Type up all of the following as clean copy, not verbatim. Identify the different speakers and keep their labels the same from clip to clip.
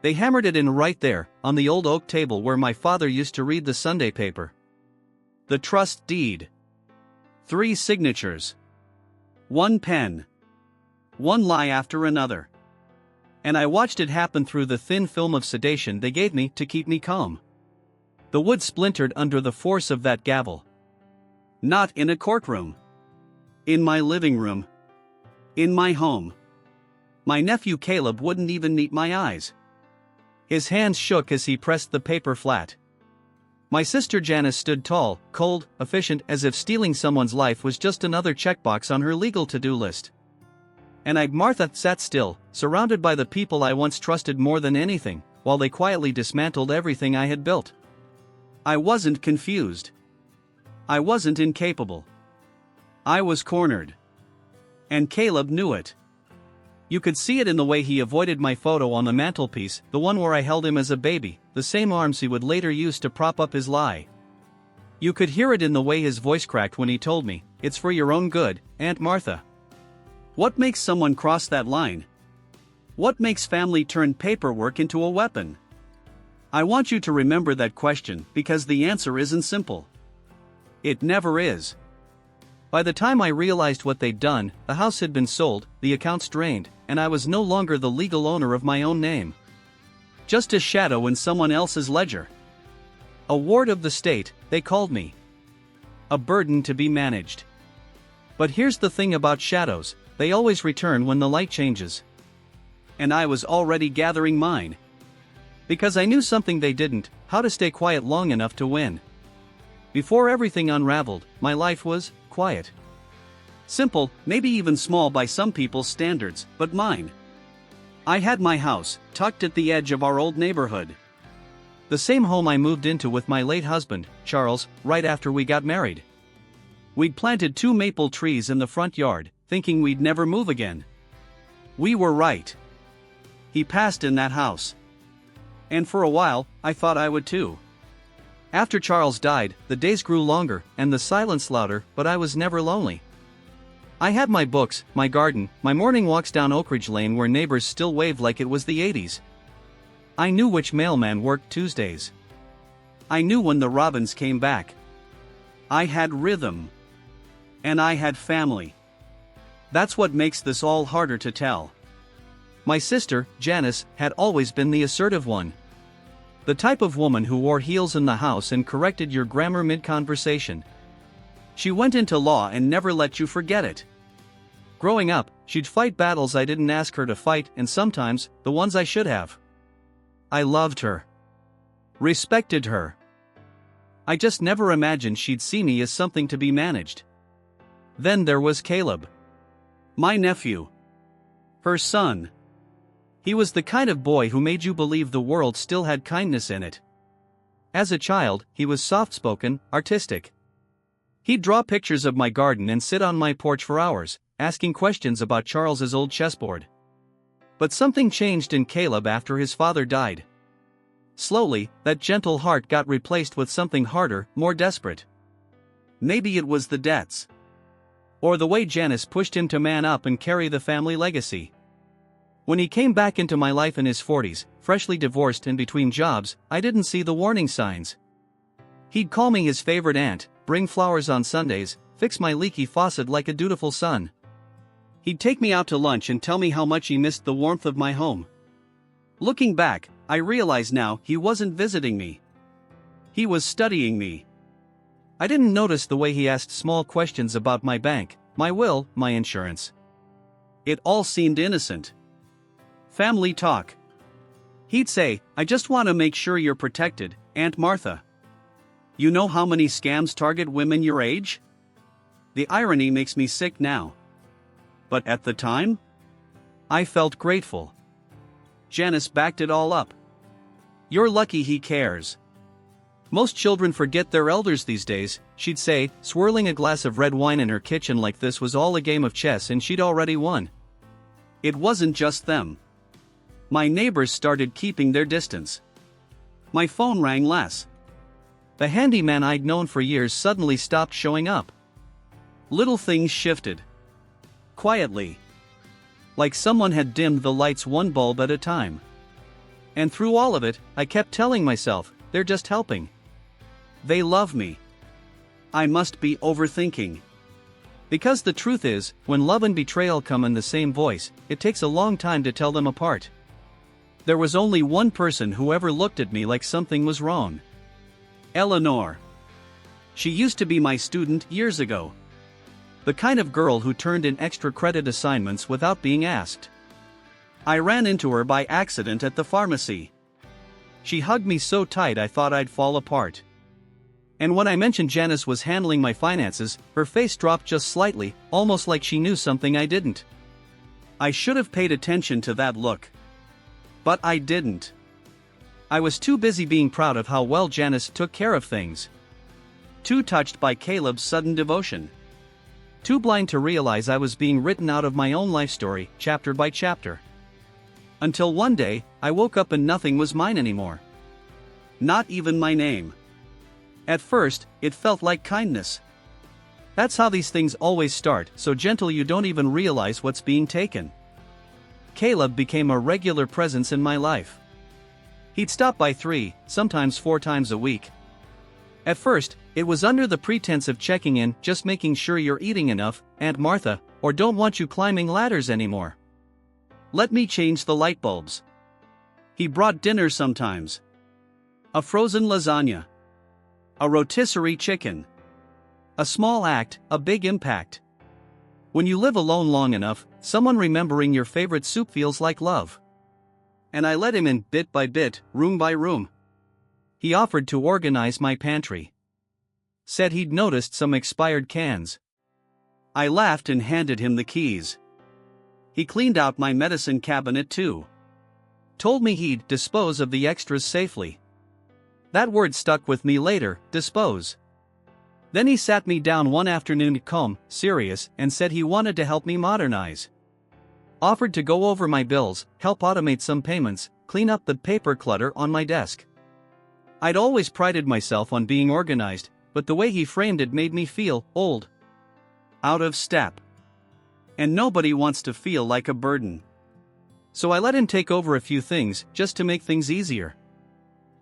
Speaker 1: They hammered it in right there, on the old oak table where my father used to read the Sunday paper. The trust deed. 3 signatures. 1 pen. One lie after another. And I watched it happen through the thin film of sedation they gave me to keep me calm. The wood splintered under the force of that gavel. Not in a courtroom. In my living room. In my home. My nephew Caleb wouldn't even meet my eyes. His hands shook as he pressed the paper flat. My sister Janice stood tall, cold, efficient, as if stealing someone's life was just another checkbox on her legal to-do list. And Martha sat still, surrounded by the people I once trusted more than anything, while they quietly dismantled everything I had built. I wasn't confused. I wasn't incapable. I was cornered. And Caleb knew it. You could see it in the way he avoided my photo on the mantelpiece, the one where I held him as a baby, the same arms he would later use to prop up his lie. You could hear it in the way his voice cracked when he told me, "It's for your own good, Aunt Martha." What makes someone cross that line? What makes family turn paperwork into a weapon? I want you to remember that question because the answer isn't simple. It never is. By the time I realized what they'd done, the house had been sold, the accounts drained, and I was no longer the legal owner of my own name. Just a shadow in someone else's ledger. A ward of the state, they called me. A burden to be managed. But here's the thing about shadows, they always return when the light changes. And I was already gathering mine. Because I knew something they didn't, how to stay quiet long enough to win. Before everything unraveled, my life was quiet. Simple, maybe even small by some people's standards, but mine. I had my house, tucked at the edge of our old neighborhood. The same home I moved into with my late husband, Charles, right after we got married. We'd planted 2 maple trees in the front yard, thinking we'd never move again. We were right. He passed in that house. And for a while, I thought I would too. After Charles died, the days grew longer, and the silence louder, but I was never lonely. I had my books, my garden, my morning walks down Oak Ridge Lane where neighbors still waved like it was the 80s. I knew which mailman worked Tuesdays. I knew when the robins came back. I had rhythm. And I had family. That's what makes this all harder to tell. My sister, Janice, had always been the assertive one. The type of woman who wore heels in the house and corrected your grammar mid-conversation. She went into law and never let you forget it. Growing up, she'd fight battles I didn't ask her to fight, and sometimes, the ones I should have. I loved her. Respected her. I just never imagined she'd see me as something to be managed. Then there was Caleb. My nephew. Her son. He was the kind of boy who made you believe the world still had kindness in it. As a child, he was soft-spoken, artistic. He'd draw pictures of my garden and sit on my porch for hours, asking questions about Charles's old chessboard. But something changed in Caleb after his father died. Slowly, that gentle heart got replaced with something harder, more desperate. Maybe it was the debts. Or the way Janice pushed him to man up and carry the family legacy. When he came back into my life in his 40s, freshly divorced and between jobs, I didn't see the warning signs. He'd call me his favorite aunt, bring flowers on Sundays, fix my leaky faucet like a dutiful son. He'd take me out to lunch and tell me how much he missed the warmth of my home. Looking back, I realize now he wasn't visiting me. He was studying me. I didn't notice the way he asked small questions about my bank, my will, my insurance. It all seemed innocent. Family talk. He'd say, "I just want to make sure you're protected, Aunt Martha. You know how many scams target women your age?" The irony makes me sick now. But at the time, I felt grateful. Janice backed it all up. "You're lucky he cares. Most children forget their elders these days," she'd say, swirling a glass of red wine in her kitchen like this was all a game of chess and she'd already won. It wasn't just them. My neighbors started keeping their distance. My phone rang less. The handyman I'd known for years suddenly stopped showing up. Little things shifted. Quietly. Like someone had dimmed the lights one bulb at a time. And through all of it, I kept telling myself, they're just helping. They love me. I must be overthinking. Because the truth is, when love and betrayal come in the same voice, it takes a long time to tell them apart. There was only one person who ever looked at me like something was wrong. Eleanor. She used to be my student years ago. The kind of girl who turned in extra credit assignments without being asked. I ran into her by accident at the pharmacy. She hugged me so tight I thought I'd fall apart. And when I mentioned Janice was handling my finances, her face dropped just slightly, almost like she knew something I didn't. I should have paid attention to that look. But I didn't. I was too busy being proud of how well Janice took care of things. Too touched by Caleb's sudden devotion. Too blind to realize I was being written out of my own life story, chapter by chapter. Until one day, I woke up and nothing was mine anymore. Not even my name. At first, it felt like kindness. That's how these things always start, so gentle you don't even realize what's being taken. Caleb became a regular presence in my life. He'd stop by 3, sometimes 4 times a week. At first, it was under the pretense of checking in, just making sure you're eating enough, Aunt Martha, or don't want you climbing ladders anymore. Let me change the light bulbs. He brought dinner sometimes. A frozen lasagna. A rotisserie chicken. A small act, a big impact. When you live alone long enough, someone remembering your favorite soup feels like love. And I let him in bit by bit, room by room. He offered to organize my pantry. Said he'd noticed some expired cans. I laughed and handed him the keys. He cleaned out my medicine cabinet too. Told me he'd dispose of the extras safely. That word stuck with me later, dispose. Then he sat me down one afternoon calm, serious, and said he wanted to help me modernize. Offered to go over my bills, help automate some payments, clean up the paper clutter on my desk. I'd always prided myself on being organized, but the way he framed it made me feel old. Out of step. And nobody wants to feel like a burden. So I let him take over a few things, just to make things easier.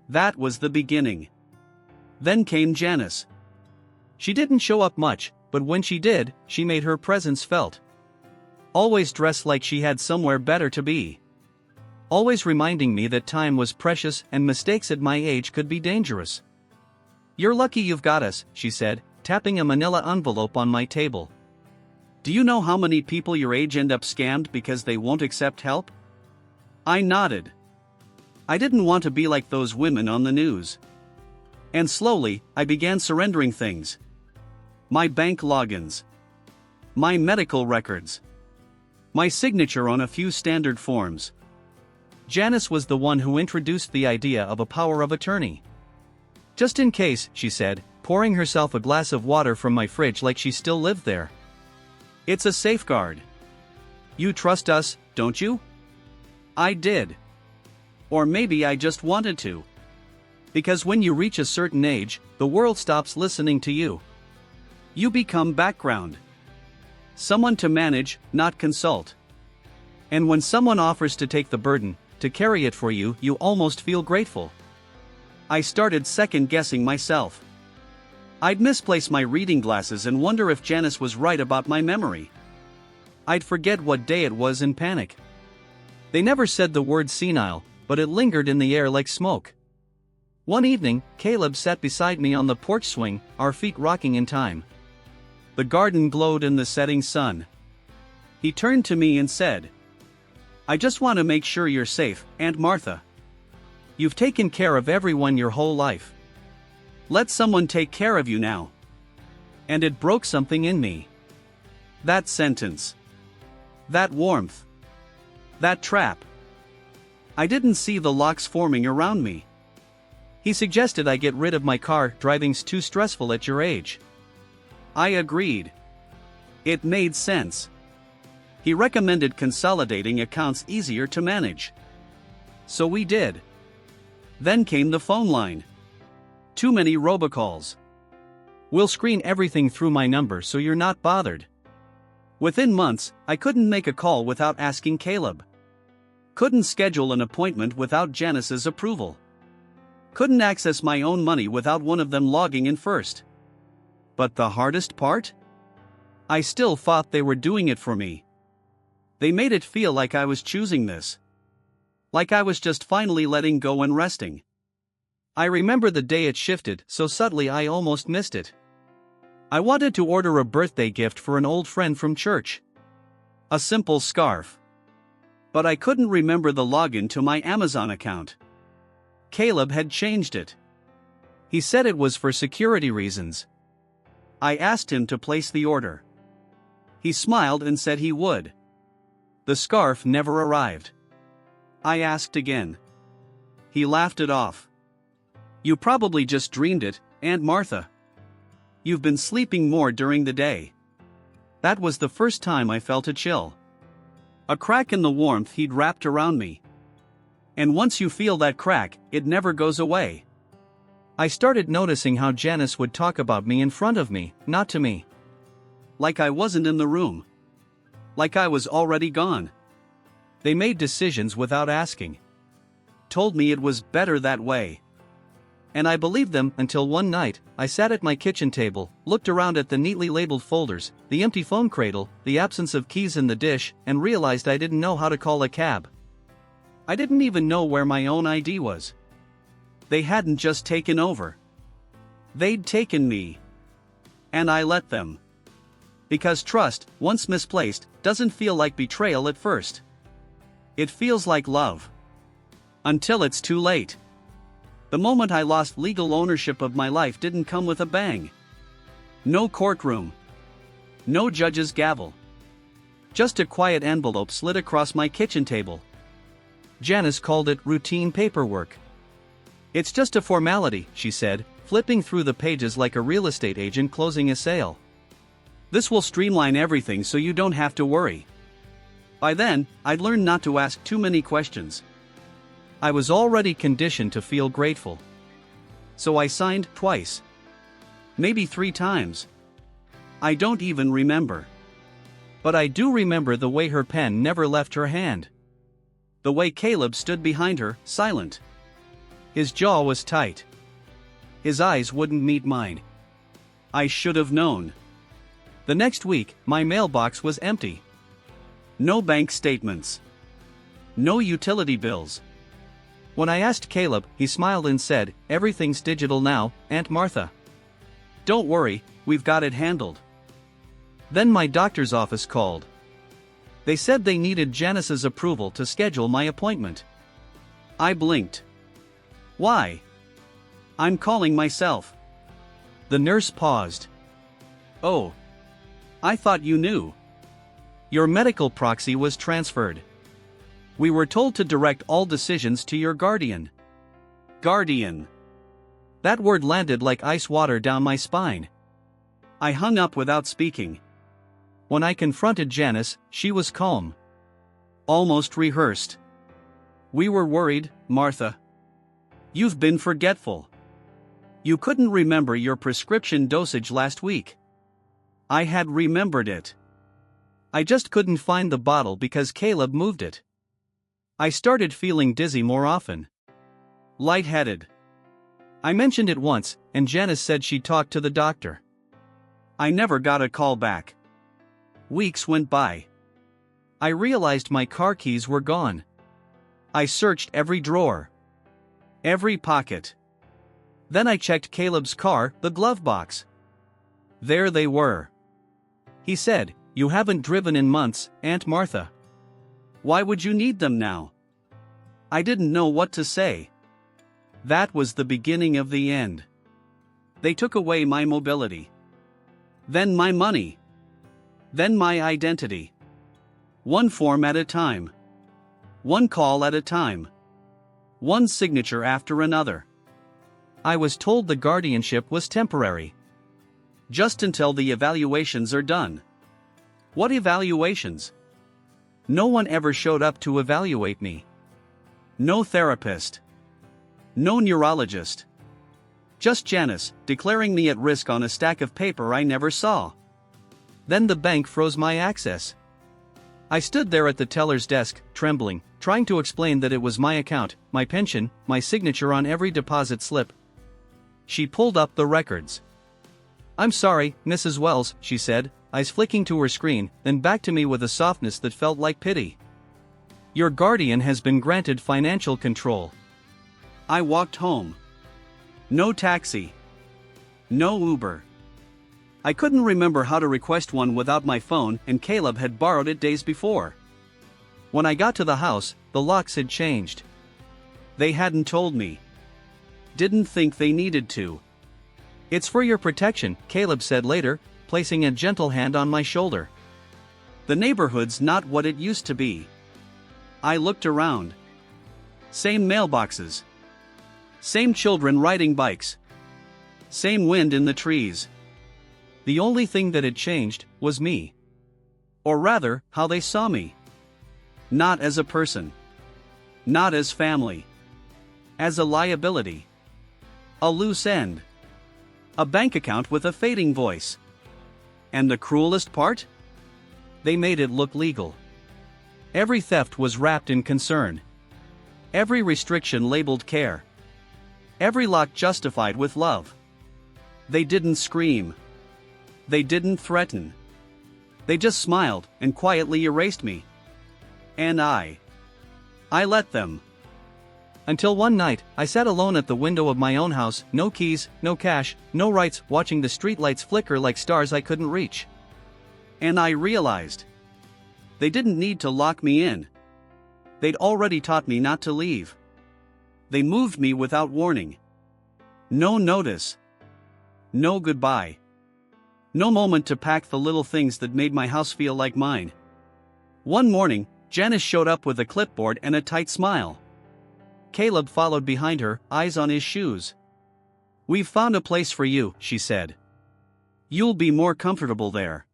Speaker 1: That was the beginning. Then came Janice. She didn't show up much, but when she did, she made her presence felt. Always dressed like she had somewhere better to be. Always reminding me that time was precious and mistakes at my age could be dangerous. "You're lucky you've got us," she said, tapping a manila envelope on my table. "Do you know how many people your age end up scammed because they won't accept help?" I nodded. I didn't want to be like those women on the news. And slowly, I began surrendering things. My bank logins. My medical records. My signature on a few standard forms. Janice was the one who introduced the idea of a power of attorney. "Just in case," she said, pouring herself a glass of water from my fridge like she still lived there. "It's a safeguard. You trust us, don't you?" I did. Or maybe I just wanted to. Because when you reach a certain age, the world stops listening to you. You become background. Someone to manage, not consult. And when someone offers to take the burden, to carry it for you, you almost feel grateful. I started second-guessing myself. I'd misplace my reading glasses and wonder if Janice was right about my memory. I'd forget what day it was in panic. They never said the word senile, but it lingered in the air like smoke. One evening, Caleb sat beside me on the porch swing, our feet rocking in time. The garden glowed in the setting sun. He turned to me and said, "I just want to make sure you're safe, Aunt Martha. You've taken care of everyone your whole life. Let someone take care of you now." And it broke something in me. That sentence. That warmth. That trap. I didn't see the locks forming around me. He suggested I get rid of my car, driving's too stressful at your age. I agreed. It made sense. He recommended consolidating accounts easier to manage. So we did. Then came the phone line. Too many robocalls. "We'll screen everything through my number so you're not bothered." Within months, I couldn't make a call without asking Caleb. Couldn't schedule an appointment without Janice's approval. Couldn't access my own money without one of them logging in first. But the hardest part? I still thought they were doing it for me. They made it feel like I was choosing this. Like I was just finally letting go and resting. I remember the day it shifted so subtly I almost missed it. I wanted to order a birthday gift for an old friend from church. A simple scarf. But I couldn't remember the login to my Amazon account. Caleb had changed it. He said it was for security reasons. I asked him to place the order. He smiled and said he would. The scarf never arrived. I asked again. He laughed it off. You probably just dreamed it, Aunt Martha. You've been sleeping more during the day. That was the first time I felt a chill. A crack in the warmth he'd wrapped around me. And once you feel that crack, it never goes away. I started noticing how Janice would talk about me in front of me, not to me. Like I wasn't in the room. Like I was already gone. They made decisions without asking. Told me it was better that way. And I believed them until one night, I sat at my kitchen table, looked around at the neatly labeled folders, the empty phone cradle, the absence of keys in the dish, and realized I didn't know how to call a cab. I didn't even know where my own ID was. They hadn't just taken over. They'd taken me. And I let them. Because trust, once misplaced, doesn't feel like betrayal at first. It feels like love. Until it's too late. The moment I lost legal ownership of my life didn't come with a bang. No courtroom. No judge's gavel. Just a quiet envelope slid across my kitchen table. Janice called it routine paperwork. It's just a formality, she said, flipping through the pages like a real estate agent closing a sale. This will streamline everything so you don't have to worry. By then, I'd learned not to ask too many questions. I was already conditioned to feel grateful. So I signed twice. Maybe 3 times. I don't even remember. But I do remember the way her pen never left her hand. The way Caleb stood behind her, silent. His jaw was tight. His eyes wouldn't meet mine. I should have known. The next week, my mailbox was empty. No bank statements. No utility bills. When I asked Caleb, he smiled and said, "Everything's digital now, Aunt Martha. Don't worry, we've got it handled." Then my doctor's office called. They said they needed Janice's approval to schedule my appointment. I blinked. Why? I'm calling myself. The nurse paused. Oh. I thought you knew. Your medical proxy was transferred. We were told to direct all decisions to your guardian. Guardian. That word landed like ice water down my spine. I hung up without speaking. When I confronted Janice, she was calm. Almost rehearsed. We were worried, Martha. You've been forgetful. You couldn't remember your prescription dosage last week. I had remembered it. I just couldn't find the bottle because Caleb moved it. I started feeling dizzy more often. Lightheaded. I mentioned it once, and Janice said she talked to the doctor. I never got a call back. Weeks went by. I realized my car keys were gone. I searched every drawer. Every pocket. Then I checked Caleb's car, the glove box. There they were. He said, "You haven't driven in months, Aunt Martha. Why would you need them now?" I didn't know what to say. That was the beginning of the end. They took away my mobility. Then my money. Then my identity. One form at a time. One call at a time. One signature after another. I was told the guardianship was temporary. Just until the evaluations are done. What evaluations? No one ever showed up to evaluate me. No therapist. No neurologist. Just Janice, declaring me at risk on a stack of paper I never saw. Then the bank froze my access. I stood there at the teller's desk, trembling, trying to explain that it was my account, my pension, my signature on every deposit slip. She pulled up the records. "I'm sorry, Mrs. Wells," she said, eyes flicking to her screen, then back to me with a softness that felt like pity. "Your guardian has been granted financial control." I walked home. No taxi. No Uber. I couldn't remember how to request one without my phone, and Caleb had borrowed it days before. When I got to the house, the locks had changed. They hadn't told me. Didn't think they needed to. "It's for your protection," Caleb said later, placing a gentle hand on my shoulder. "The neighborhood's not what it used to be." I looked around. Same mailboxes. Same children riding bikes. Same wind in the trees. The only thing that had changed was me. Or rather, how they saw me. Not as a person. Not as family. As a liability. A loose end. A bank account with a fading voice. And the cruelest part? They made it look legal. Every theft was wrapped in concern. Every restriction labeled care. Every lock justified with love. They didn't scream. They didn't threaten. They just smiled and quietly erased me. And I let them. Until one night, I sat alone at the window of my own house, no keys, no cash, no rights, watching the streetlights flicker like stars I couldn't reach. And I realized. They didn't need to lock me in. They'd already taught me not to leave. They moved me without warning. No notice. No goodbye. No moment to pack the little things that made my house feel like mine. One morning, Janice showed up with a clipboard and a tight smile. Caleb followed behind her, eyes on his shoes. "We've found a place for you," she said. "You'll be more comfortable there.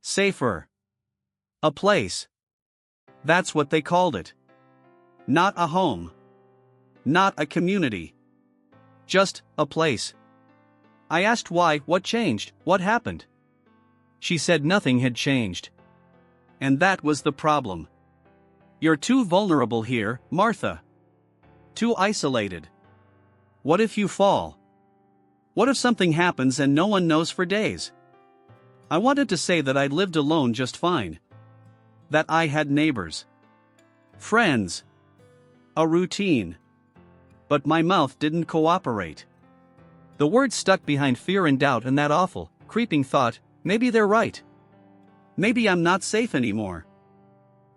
Speaker 1: Safer. A place." That's what they called it. Not a home. Not a community. Just a place. I asked why, what changed, what happened. She said nothing had changed. And that was the problem. "You're too vulnerable here, Martha. Too isolated. What if you fall? What if something happens and no one knows for days?" I wanted to say that I'd lived alone just fine. That I had neighbors. Friends. A routine. But my mouth didn't cooperate. The words stuck behind fear and doubt and that awful, creeping thought, maybe they're right. Maybe I'm not safe anymore.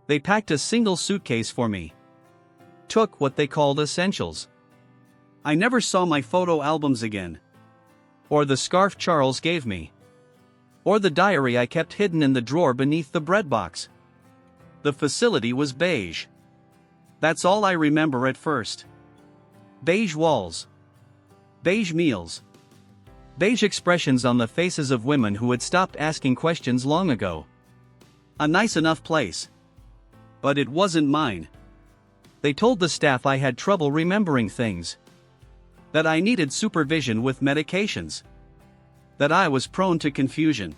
Speaker 1: They packed a single suitcase for me. Took what they called essentials. I never saw my photo albums again. Or the scarf Charles gave me. Or the diary I kept hidden in the drawer beneath the bread box. The facility was beige. That's all I remember at first. Beige walls. Beige meals. Beige expressions on the faces of women who had stopped asking questions long ago. A nice enough place. But it wasn't mine. They told the staff I had trouble remembering things. That I needed supervision with medications. That I was prone to confusion.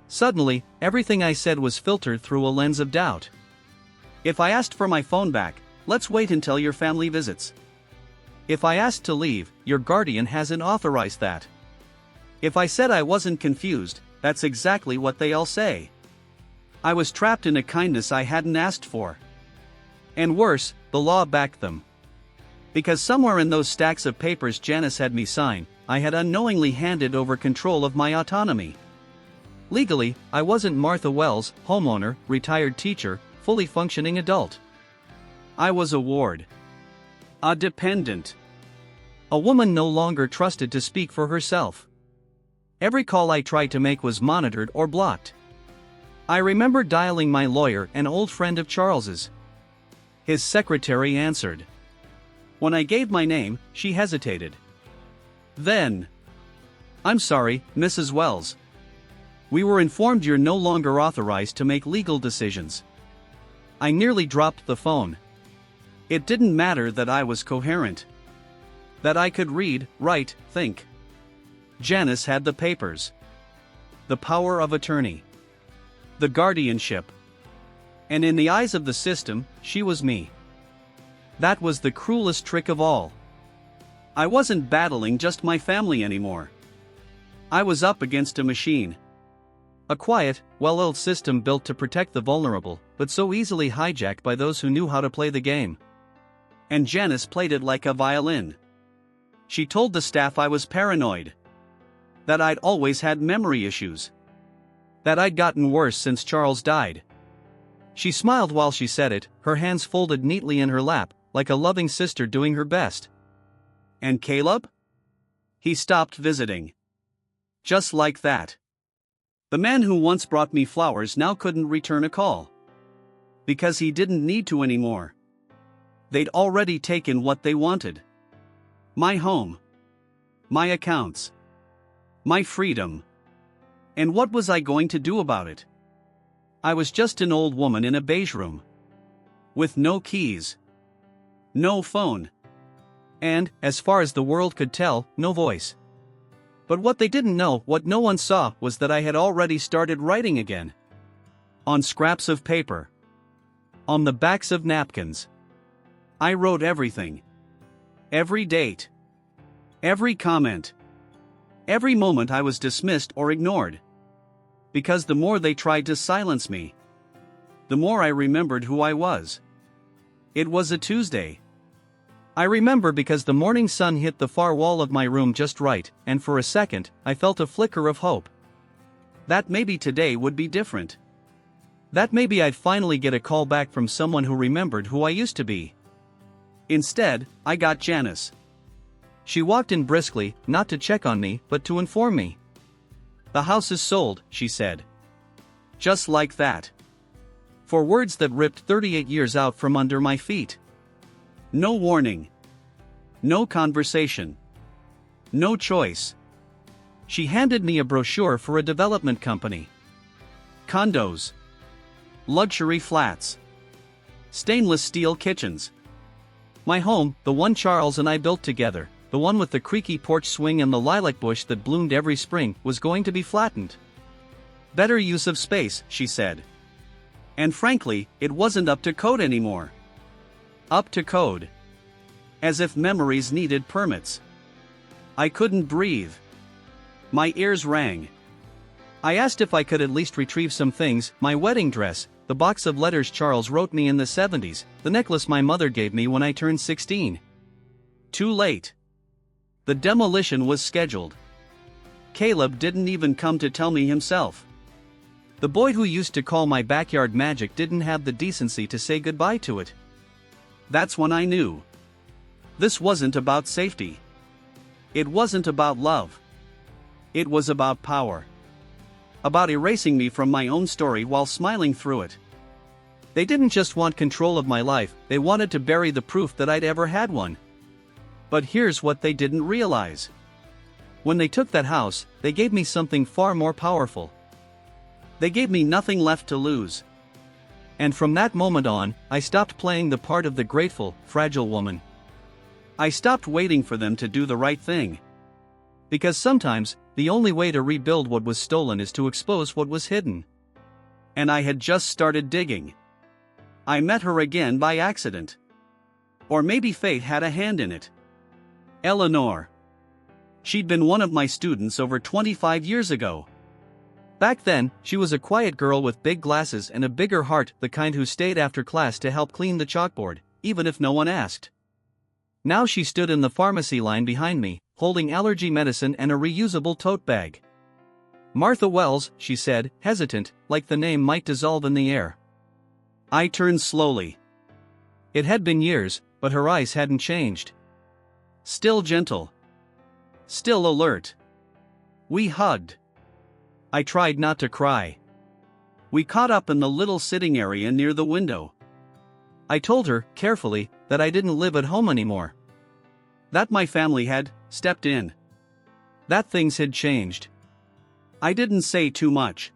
Speaker 1: Suddenly, everything I said was filtered through a lens of doubt. If I asked for my phone back, let's wait until your family visits. If I asked to leave, your guardian hasn't authorized that. If I said I wasn't confused, that's exactly what they all say. I was trapped in a kindness I hadn't asked for. And worse, the law backed them. Because somewhere in those stacks of papers Janice had me sign, I had unknowingly handed over control of my autonomy. Legally, I wasn't Martha Wells, homeowner, retired teacher, fully functioning adult. I was a ward. A dependent. A woman no longer trusted to speak for herself. Every call I tried to make was monitored or blocked. I remember dialing my lawyer, an old friend of Charles's. His secretary answered. When I gave my name, she hesitated. Then, "I'm sorry, Mrs. Wells. We were informed you're no longer authorized to make legal decisions." I nearly dropped the phone. It didn't matter that I was coherent. That I could read, write, think. Janice had the papers. The power of attorney. The guardianship. And in the eyes of the system, she was me. That was the cruelest trick of all. I wasn't battling just my family anymore. I was up against a machine. A quiet, well-oiled system built to protect the vulnerable, but so easily hijacked by those who knew how to play the game. And Janice played it like a violin. She told the staff I was paranoid. That I'd always had memory issues. That I'd gotten worse since Charles died. She smiled while she said it, her hands folded neatly in her lap, like a loving sister doing her best. And Caleb? He stopped visiting. Just like that. The man who once brought me flowers now couldn't return a call. Because he didn't need to anymore. They'd already taken what they wanted. My home. My accounts. My freedom. And what was I going to do about it? I was just an old woman in a beige room. With no keys. No phone. And, as far as the world could tell, no voice. But what they didn't know, what no one saw, was that I had already started writing again. On scraps of paper. On the backs of napkins. I wrote everything. Every date. Every comment. Every moment I was dismissed or ignored. Because the more they tried to silence me, the more I remembered who I was. It was a Tuesday. I remember because the morning sun hit the far wall of my room just right, and for a second, I felt a flicker of hope. That maybe today would be different. That maybe I'd finally get a call back from someone who remembered who I used to be. Instead, I got Janice. She walked in briskly, not to check on me, but to inform me. "The house is sold," she said. Just like that. For words that ripped 38 years out from under my feet. No warning. No conversation. No choice. She handed me a brochure for a development company. Condos. Luxury flats. Stainless steel kitchens. My home, the one Charles and I built together, the one with the creaky porch swing and the lilac bush that bloomed every spring, was going to be flattened. Better use of space, she said. And frankly, it wasn't up to code anymore. Up to code. As if memories needed permits. I couldn't breathe. My ears rang. I asked if I could at least retrieve some things: my wedding dress, the box of letters Charles wrote me in the 70s, the necklace my mother gave me when I turned 16. Too late. The demolition was scheduled. Caleb didn't even come to tell me himself. The boy who used to call my backyard magic didn't have the decency to say goodbye to it. That's when I knew. This wasn't about safety. It wasn't about love. It was about power. About erasing me from my own story while smiling through it. They didn't just want control of my life, they wanted to bury the proof that I'd ever had one. But here's what they didn't realize. When they took that house, they gave me something far more powerful. They gave me nothing left to lose. And from that moment on, I stopped playing the part of the grateful, fragile woman. I stopped waiting for them to do the right thing. Because sometimes, the only way to rebuild what was stolen is to expose what was hidden. And I had just started digging. I met her again by accident. Or maybe fate had a hand in it. Eleanor. She'd been one of my students over 25 years ago. Back then, she was a quiet girl with big glasses and a bigger heart, the kind who stayed after class to help clean the chalkboard, even if no one asked. Now she stood in the pharmacy line behind me, holding allergy medicine and a reusable tote bag. "Martha Wells," she said, hesitant, like the name might dissolve in the air. I turned slowly. It had been years, but her eyes hadn't changed. Still gentle. Still alert. We hugged. I tried not to cry. We caught up in the little sitting area near the window. I told her, carefully, that I didn't live at home anymore. That my family had stepped in. That things had changed. I didn't say too much.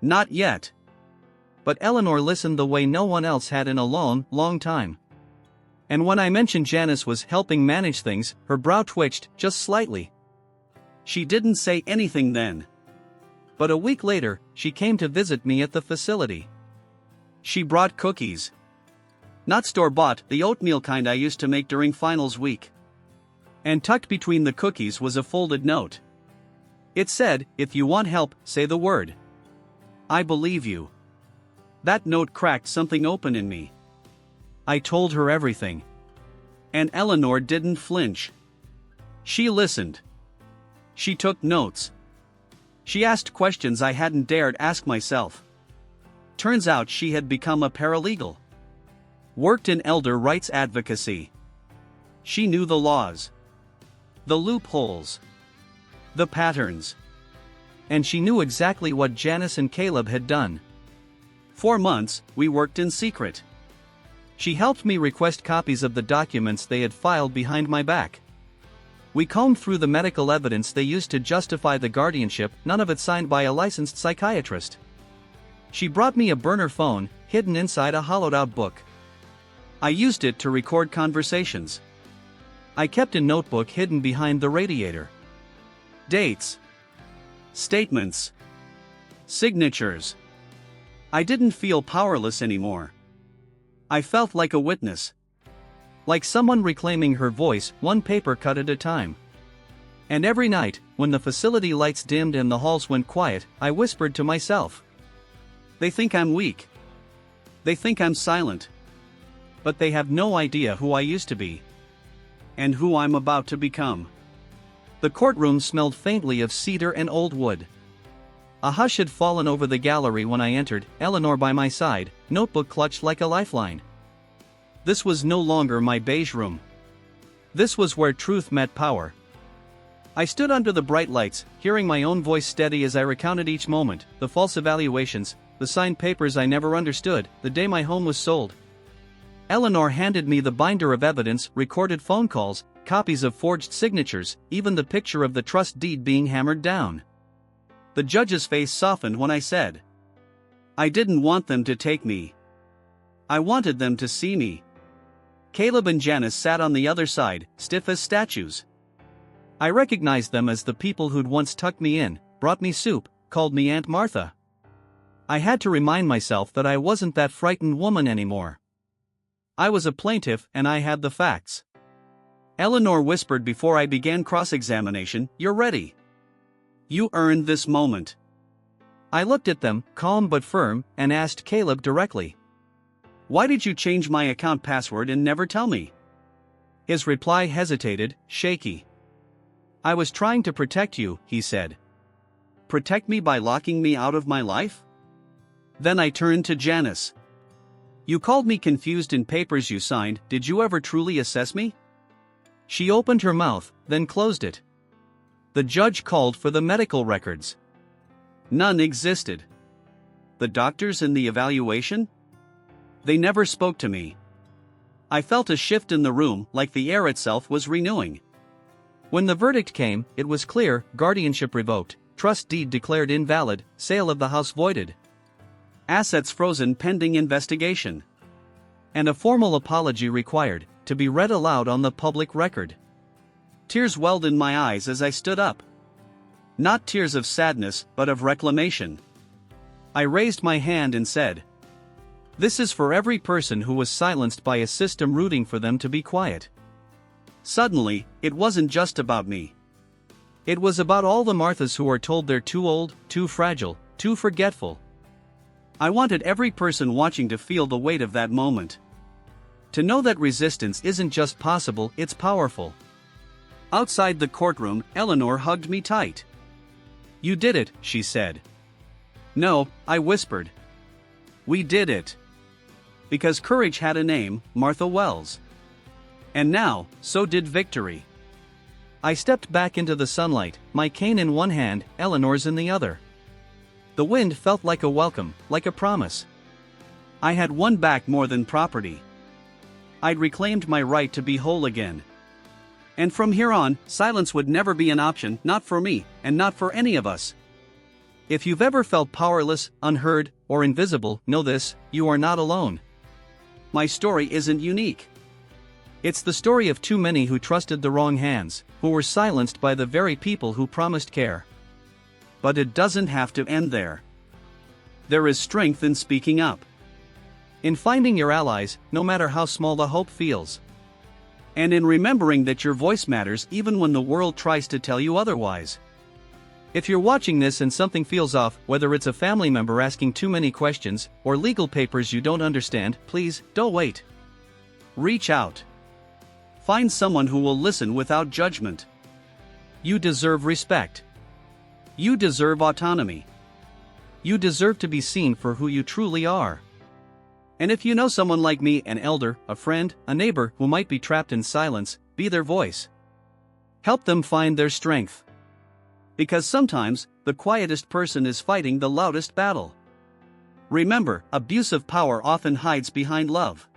Speaker 1: Not yet. But Eleanor listened the way no one else had in a long, long time. And when I mentioned Janice was helping manage things, her brow twitched, just slightly. She didn't say anything then. But a week later, she came to visit me at the facility. She brought cookies. Not store-bought, the oatmeal kind I used to make during finals week. And tucked between the cookies was a folded note. It said, "If you want help, say the word. I believe you." That note cracked something open in me. I told her everything. And Eleanor didn't flinch. She listened. She took notes. She asked questions I hadn't dared ask myself. Turns out she had become a paralegal. Worked in elder rights advocacy. She knew the laws. The loopholes. The patterns. And she knew exactly what Janice and Caleb had done. 4 months, we worked in secret. She helped me request copies of the documents they had filed behind my back. We combed through the medical evidence they used to justify the guardianship, none of it signed by a licensed psychiatrist. She brought me a burner phone, hidden inside a hollowed-out book. I used it to record conversations. I kept a notebook hidden behind the radiator. Dates. Statements. Signatures. I didn't feel powerless anymore. I felt like a witness. Like someone reclaiming her voice, one paper cut at a time. And every night, when the facility lights dimmed and the halls went quiet, I whispered to myself. They think I'm weak. They think I'm silent. But they have no idea who I used to be. And who I'm about to become. The courtroom smelled faintly of cedar and old wood. A hush had fallen over the gallery when I entered, Eleanor by my side, notebook clutched like a lifeline. This was no longer my beige room. This was where truth met power. I stood under the bright lights, hearing my own voice steady as I recounted each moment, the false evaluations, the signed papers I never understood, the day my home was sold. Eleanor handed me the binder of evidence, recorded phone calls, copies of forged signatures, even the picture of the trust deed being hammered down. The judge's face softened when I said, "I didn't want them to take me. I wanted them to see me." Caleb and Janice sat on the other side, stiff as statues. I recognized them as the people who'd once tucked me in, brought me soup, called me Aunt Martha. I had to remind myself that I wasn't that frightened woman anymore. I was a plaintiff and I had the facts. Eleanor whispered before I began cross-examination, "You're ready. You earned this moment." I looked at them, calm but firm, and asked Caleb directly. "Why did you change my account password and never tell me?" His reply hesitated, shaky. "I was trying to protect you," he said. "Protect me by locking me out of my life?" Then I turned to Janice. "You called me confused in papers you signed, did you ever truly assess me?" She opened her mouth, then closed it. The judge called for the medical records. None existed. The doctors in the evaluation? They never spoke to me. I felt a shift in the room, like the air itself was renewing. When the verdict came, it was clear: guardianship revoked, trust deed declared invalid, sale of the house voided. Assets frozen pending investigation. And a formal apology required, to be read aloud on the public record. Tears welled in my eyes as I stood up. Not tears of sadness, but of reclamation. I raised my hand and said, "This is for every person who was silenced by a system rooting for them to be quiet." Suddenly, it wasn't just about me. It was about all the Marthas who are told they're too old, too fragile, too forgetful. I wanted every person watching to feel the weight of that moment. To know that resistance isn't just possible, it's powerful. Outside the courtroom, Eleanor hugged me tight. "You did it," she said. "No," I whispered. "We did it. Because courage had a name, Martha Wells. And now, so did victory." I stepped back into the sunlight, my cane in one hand, Eleanor's in the other. The wind felt like a welcome, like a promise. I had won back more than property. I'd reclaimed my right to be whole again. And from here on, silence would never be an option, not for me, and not for any of us. If you've ever felt powerless, unheard, or invisible, know this: you are not alone. My story isn't unique. It's the story of too many who trusted the wrong hands, who were silenced by the very people who promised care. But it doesn't have to end there. There is strength in speaking up. In finding your allies, no matter how small the hope feels. And in remembering that your voice matters even when the world tries to tell you otherwise. If you're watching this and something feels off, whether it's a family member asking too many questions, or legal papers you don't understand, please, don't wait. Reach out. Find someone who will listen without judgment. You deserve respect. You deserve autonomy. You deserve to be seen for who you truly are. And if you know someone like me, an elder, a friend, a neighbor who might be trapped in silence, be their voice. Help them find their strength. Because sometimes, the quietest person is fighting the loudest battle. Remember, abuse of power often hides behind love.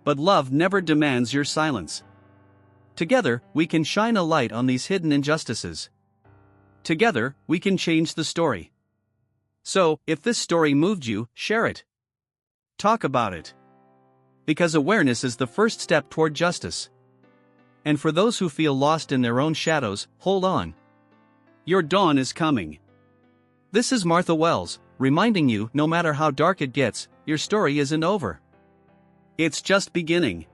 Speaker 1: But love never demands your silence. Together, we can shine a light on these hidden injustices. Together, we can change the story. So, if this story moved you, share it. Talk about it. Because awareness is the first step toward justice. And for those who feel lost in their own shadows, hold on. Your dawn is coming. This is Martha Wells, reminding you, no matter how dark it gets, your story isn't over. It's just beginning.